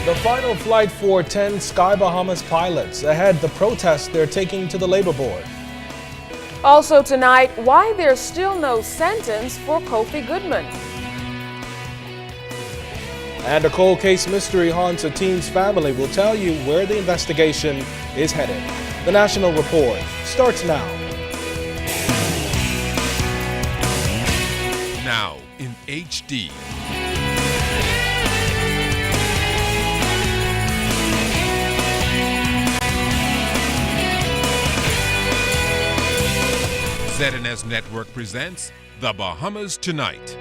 The final flight for 10 Sky Bahamas pilots ahead the protest they're taking to the Labor Board. Also tonight, why there's still no sentence for Kofi Goodman. And a cold case mystery haunts a teen's family. We'll tell you where the investigation is headed. The National Report starts now. Now in HD. ZNS Network presents The Bahamas Tonight.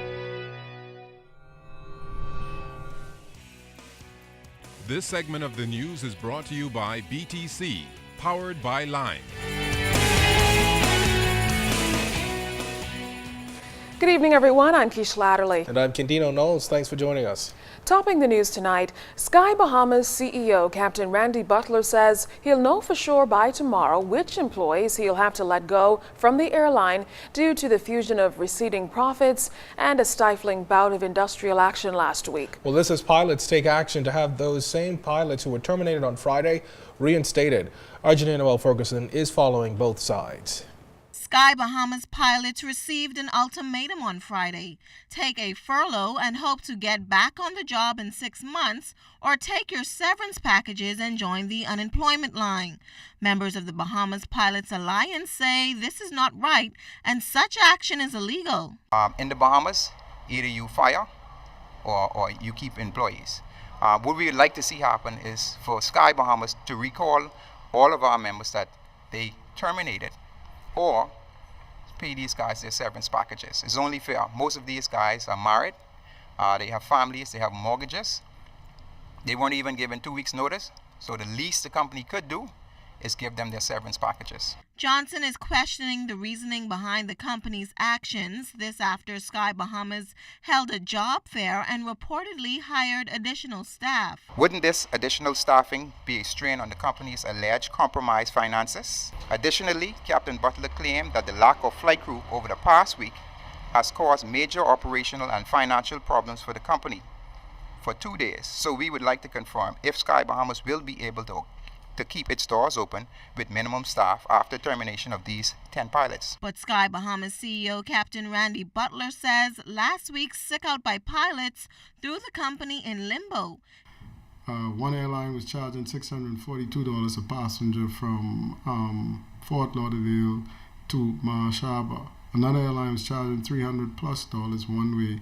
This segment of the news is brought to you by BTC, powered by Lime. Good evening, everyone. I'm Keish Latterly. And I'm Quintino Knowles. Thanks for joining us. Topping the news tonight, Sky Bahamas CEO Captain Randy Butler says he'll know for sure by tomorrow which employees he'll have to let go from the airline due to the fusion of receding profits and a stifling bout of industrial action last week. Well, this as pilots take action to have those same pilots who were terminated on Friday reinstated. Our Janine Ferguson is following both sides. Sky Bahamas pilots received an ultimatum on Friday. Take a furlough and hope to get back on the job in 6 months, or take your severance packages and join the unemployment line. Members of the Bahamas Pilots Alliance say this is not right and such action is illegal. In the Bahamas, either you fire or you keep employees. What we would like to see happen is for Sky Bahamas to recall all of our members that they terminated, or pay these guys their severance packages. It's only fair. Most of these guys are married, they have families, they have mortgages. They weren't even given 2 weeks notice, so the least the company could do is give them their severance packages. Johnson is questioning the reasoning behind the company's actions. This after Sky Bahamas held a job fair and reportedly hired additional staff. Wouldn't this additional staffing be a strain on the company's alleged compromised finances? Additionally, Captain Butler claimed that the lack of flight crew over the past week has caused major operational and financial problems for the company for 2 days. So we would like to confirm if Sky Bahamas will be able to keep its doors open with minimum staff after termination of these 10 pilots. But Sky Bahamas CEO Captain Randy Butler says last week's sick out by pilots threw the company in limbo. One airline was charging $642 a passenger from Fort Lauderdale to Marsh Harbor. Another airline was charging $300+ one way.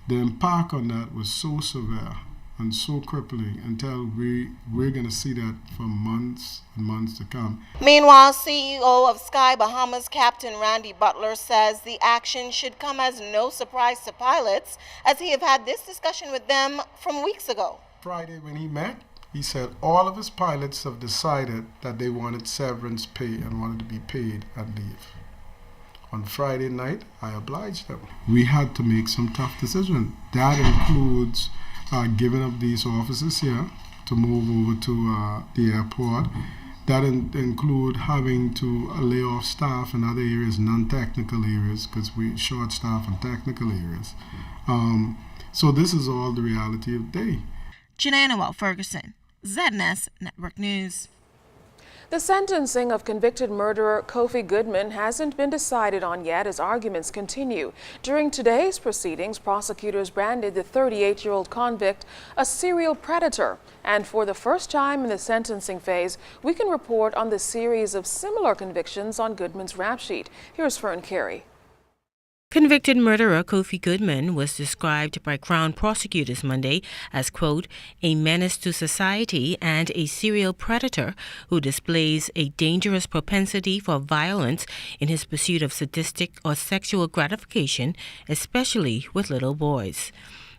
The impact on that was so severe and so crippling until we're going to see that for months and months to come. Meanwhile, CEO of Sky Bahamas Captain Randy Butler says the action should come as no surprise to pilots, as he have had this discussion with them from weeks ago. Friday when he met, he said all of his pilots have decided that they wanted severance pay and wanted to be paid and leave. On Friday night, I obliged them. We had to make some tough decisions. That includes giving up these offices here to move over to the airport. That include having to lay off staff in other areas, non-technical areas, because we short staff in technical areas. So this is all the reality of the day. Janine Ferguson, ZNS Network News. The sentencing of convicted murderer Kofi Goodman hasn't been decided on yet as arguments continue. During today's proceedings, prosecutors branded the 38-year-old convict a serial predator. And for the first time in the sentencing phase, we can report on the series of similar convictions on Goodman's rap sheet. Here's Fern Carey. Convicted murderer Kofi Goodman was described by Crown prosecutors Monday as, quote, a menace to society and a serial predator who displays a dangerous propensity for violence in his pursuit of sadistic or sexual gratification, especially with little boys.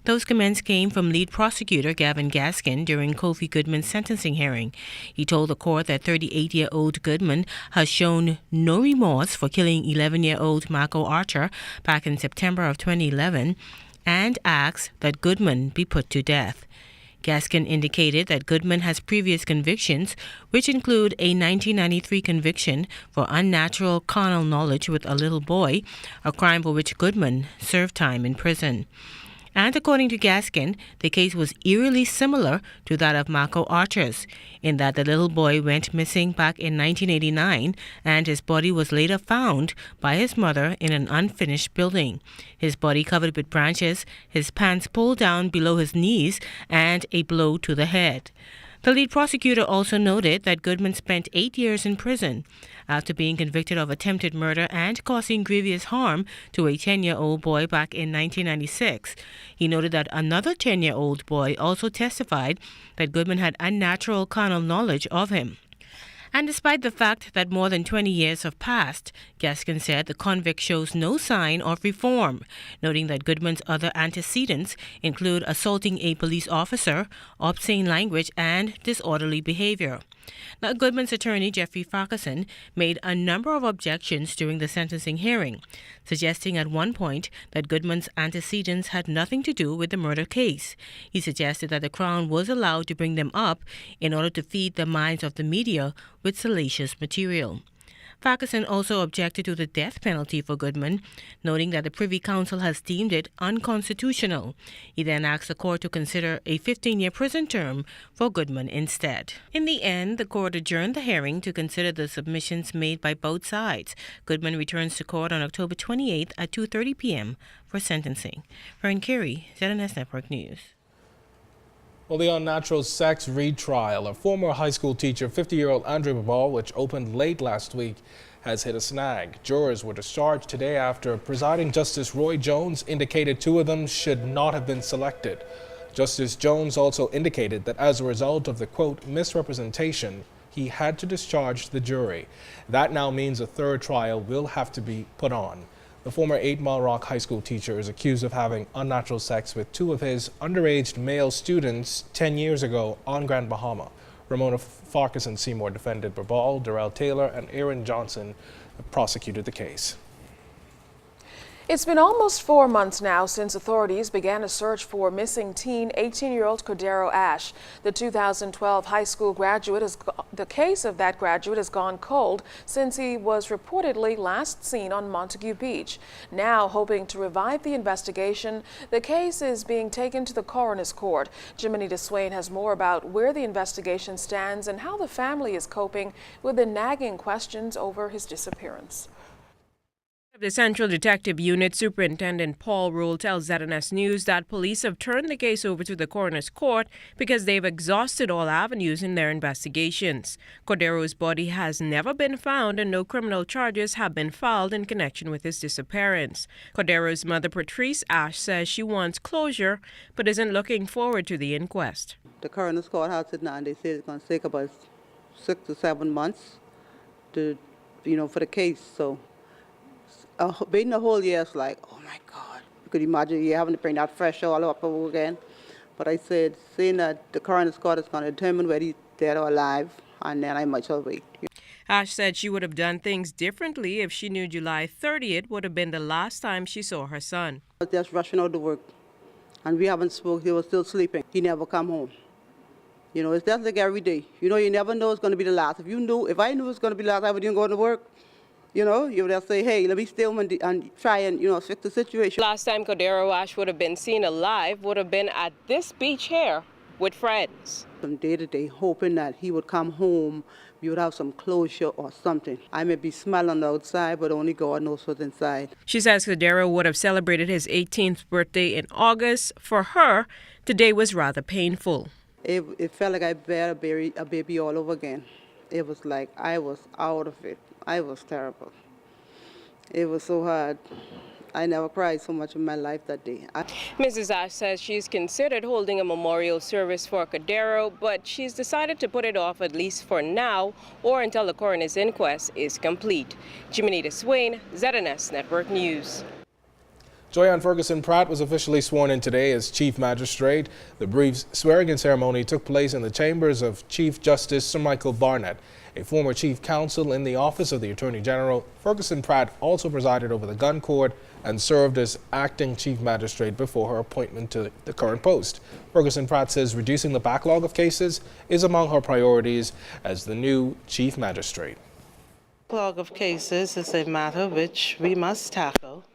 Those comments came from lead prosecutor Gavin Gaskin during Kofi Goodman's sentencing hearing. He told the court that 38-year-old Goodman has shown no remorse for killing 11-year-old Marco Archer back in September of 2011 and asked that Goodman be put to death. Gaskin indicated that Goodman has previous convictions, which include a 1993 conviction for unnatural carnal knowledge with a little boy, a crime for which Goodman served time in prison. And according to Gaskin, the case was eerily similar to that of Marco Archer's, in that the little boy went missing back in 1989 and his body was later found by his mother in an unfinished building. His body covered with branches, his pants pulled down below his knees, and a blow to the head. The lead prosecutor also noted that Goodman spent 8 years in prison after being convicted of attempted murder and causing grievous harm to a 10-year-old boy back in 1996. He noted that another 10-year-old boy also testified that Goodman had unnatural carnal knowledge of him. And despite the fact that more than 20 years have passed, Gaskin said the convict shows no sign of reform, noting that Goodman's other antecedents include assaulting a police officer, obscene language, and disorderly behavior. Now, Goodman's attorney, Jeffrey Farquharson, made a number of objections during the sentencing hearing, suggesting at one point that Goodman's antecedents had nothing to do with the murder case. He suggested that the Crown was allowed to bring them up in order to feed the minds of the media with salacious material. Farquharson also objected to the death penalty for Goodman, noting that the Privy Council has deemed it unconstitutional. He then asked the court to consider a 15-year prison term for Goodman instead. In the end, the court adjourned the hearing to consider the submissions made by both sides. Goodman returns to court on October 28th at 2:30 p.m. for sentencing. Fern Carey, ZNS Network News. Well, the unnatural sex retrial of former high school teacher 50-year-old Andre Babal, which opened late last week, has hit a snag. Jurors were discharged today after presiding Justice Roy Jones indicated two of them should not have been selected. Justice Jones also indicated that as a result of the, quote, misrepresentation, he had to discharge the jury. That now means a third trial will have to be put on. The former 8 Mile Rock High School teacher is accused of having unnatural sex with two of his underage male students 10 years ago on Grand Bahama. Ramona Farquharson Seymour defended Babal, Darrell Taylor, and Aaron Johnson prosecuted the case. It's been almost 4 months now since authorities began a search for missing teen 18-year-old Cordero Ash. The 2012 high school graduate the case of that graduate has gone cold since he was reportedly last seen on Montague Beach. Now, hoping to revive the investigation, the case is being taken to the coroner's court. Jiminy DeSwain has more about where the investigation stands and how the family is coping with the nagging questions over his disappearance. The Central Detective Unit Superintendent Paul Rule tells ZNS News that police have turned the case over to the coroner's court because they've exhausted all avenues in their investigations. Cordero's body has never been found and no criminal charges have been filed in connection with his disappearance. Cordero's mother, Patrice Ash, says she wants closure but isn't looking forward to the inquest. The coroner's court has it now and they say it's going to take about 6 to 7 months to, for the case. So waiting a whole year is like, oh my God. You could imagine you having to bring that fresh all up over again. But I said, saying that the coroner's court is going to determine whether he's dead or alive, and then I might as well wait. Ash said she would have done things differently if she knew July 30th would have been the last time she saw her son. I was just rushing out to work, and we haven't spoken. He was still sleeping. He never come home. It's just like every day. You never know it's going to be the last. If I knew it was going to be the last, I wouldn't go to work. You would have to say, hey, let me stay home and try and, fix the situation. Last time Cordero Ash would have been seen alive would have been at this beach here with friends. From day to day, hoping that he would come home, we would have some closure or something. I may be smiling on the outside, but only God knows what's inside. She says Cordero would have celebrated his 18th birthday in August. For her, today was rather painful. It felt like I bare a baby all over again. It was like I was out of it. I was terrible. It was so hard. I never cried so much in my life that day. Mrs. Ash says she's considered holding a memorial service for Cordero, but she's decided to put it off at least for now or until the coroner's inquest is complete. Jiminy DeSwain, ZNS Network News. Joyanne Ferguson Pratt was officially sworn in today as Chief Magistrate. The brief swearing-in ceremony took place in the chambers of Chief Justice Sir Michael Barnett. A former chief counsel in the Office of the Attorney General, Ferguson Pratt also presided over the gun court and served as acting chief magistrate before her appointment to the current post. Ferguson Pratt says reducing the backlog of cases is among her priorities as the new chief magistrate. Backlog of cases is a matter which we must tackle,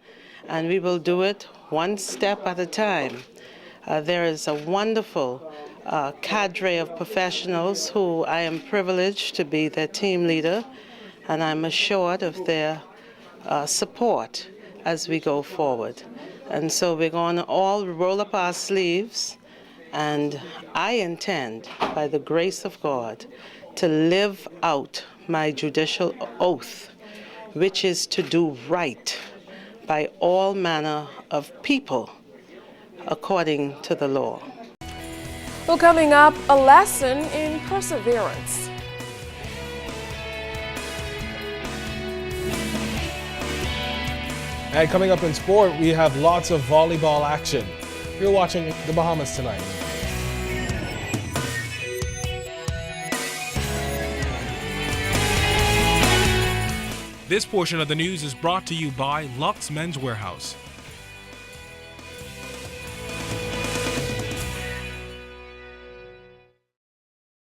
and we will do it one step at a time. There is a wonderful cadre of professionals who I am privileged to be their team leader, and I'm assured of their support as we go forward. And so we're going to all roll up our sleeves, and I intend, by the grace of God, to live out my judicial oath, which is to do right by all manner of people according to the law. Well, coming up, a lesson in perseverance. And coming up in sport, we have lots of volleyball action. You're watching the Bahamas Tonight. This portion of the news is brought to you by Lux Men's Warehouse.